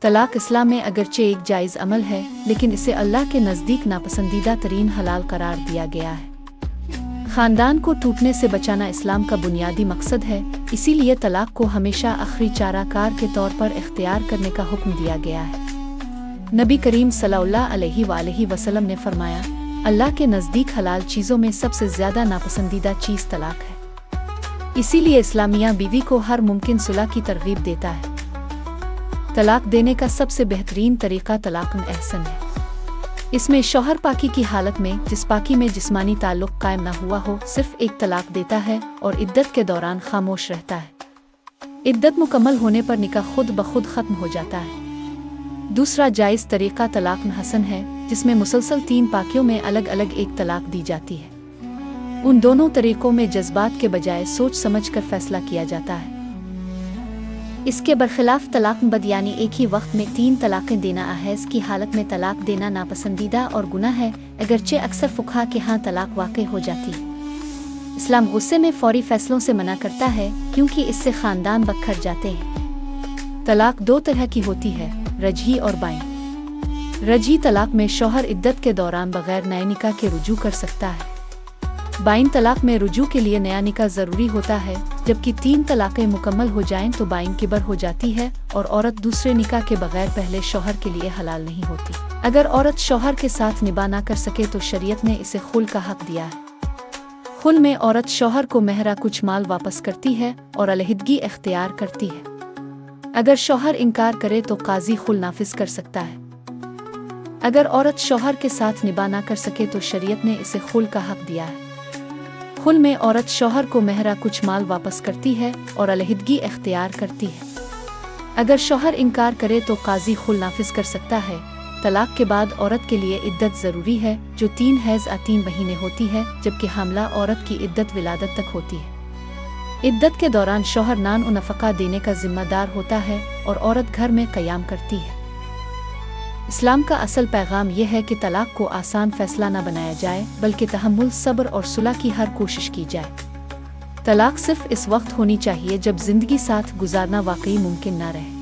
طلاق اسلام میں اگرچہ ایک جائز عمل ہے، لیکن اسے اللہ کے نزدیک ناپسندیدہ ترین حلال قرار دیا گیا ہے۔ خاندان کو ٹوٹنے سے بچانا اسلام کا بنیادی مقصد ہے، اسی لیے طلاق کو ہمیشہ آخری چارہ کار کے طور پر اختیار کرنے کا حکم دیا گیا ہے۔ نبی کریم صلی اللہ علیہ وآلہ وسلم نے فرمایا، اللہ کے نزدیک حلال چیزوں میں سب سے زیادہ ناپسندیدہ چیز طلاق ہے۔ اسی لیے اسلامیہ بیوی کو ہر ممکن صلح کی ترغیب دیتا ہے۔ طلاق دینے کا سب سے بہترین طریقہ طلاق احسن ہے۔ اس میں شوہر پاکی کی حالت میں، جس پاکی میں جسمانی تعلق قائم نہ ہوا ہو، صرف ایک طلاق دیتا ہے اور عدت کے دوران خاموش رہتا ہے۔ عدت مکمل ہونے پر نکاح خود بخود ختم ہو جاتا ہے۔ دوسرا جائز طریقہ طلاق حسن ہے، جس میں مسلسل 3 پاکیوں میں الگ الگ ایک طلاق دی جاتی ہے۔ ان دونوں طریقوں میں جذبات کے بجائے سوچ سمجھ کر فیصلہ کیا جاتا ہے۔ اس کے برخلاف طلاق بد یعنی ایک ہی وقت میں 3 طلاقیں دینا احیض کی حالت میں طلاق دینا ناپسندیدہ اور گناہ ہے، اگرچہ اکثر فقہا کے ہاں طلاق واقع ہو جاتی ہے۔ اسلام غصے میں فوری فیصلوں سے منع کرتا ہے، کیونکہ اس سے خاندان بکھر جاتے ہیں۔ طلاق 2 طرح کی ہوتی ہے، رجعی اور بائن۔ رجعی طلاق میں شوہر عدت کے دوران بغیر نئے نکاح کے رجوع کر سکتا ہے۔ بائن طلاق میں رجوع کے لیے نیا نکاح ضروری ہوتا ہے۔ جبکہ 3 طلاقیں مکمل ہو جائیں تو بائن کبر ہو جاتی ہے اور عورت دوسرے نکاح کے بغیر پہلے شوہر کے لیے حلال نہیں ہوتی۔ اگر عورت شوہر کے ساتھ نباہ نہ کر سکے تو شریعت نے اسے خلع کا حق دیا ہے۔ خلع میں عورت شوہر کو مہرہ کچھ مال واپس کرتی ہے اور علیحدگی اختیار کرتی ہے۔ اگر شوہر انکار کرے تو قاضی خلع نافذ کر سکتا ہے۔ اگر عورت شوہر کے ساتھ نباہ نہ کر سکے تو شریعت نے اسے خلع کا حق دیا ہے۔ خلع میں عورت شوہر کو مہرہ کچھ مال واپس کرتی ہے اور علیحدگی اختیار کرتی ہے۔ اگر شوہر انکار کرے تو قاضی خلع نافذ کر سکتا ہے۔ طلاق کے بعد عورت کے لیے عدت ضروری ہے، جو 3 حیض 3 مہینے ہوتی ہے، جبکہ حاملہ عورت کی عدت ولادت تک ہوتی ہے۔ عدت کے دوران شوہر نان و نفقہ دینے کا ذمہ دار ہوتا ہے اور عورت گھر میں قیام کرتی ہے۔ اسلام کا اصل پیغام یہ ہے کہ طلاق کو آسان فیصلہ نہ بنایا جائے، بلکہ تحمل، صبر اور صلح کی ہر کوشش کی جائے۔ طلاق صرف اس وقت ہونی چاہیے جب زندگی ساتھ گزارنا واقعی ممکن نہ رہے۔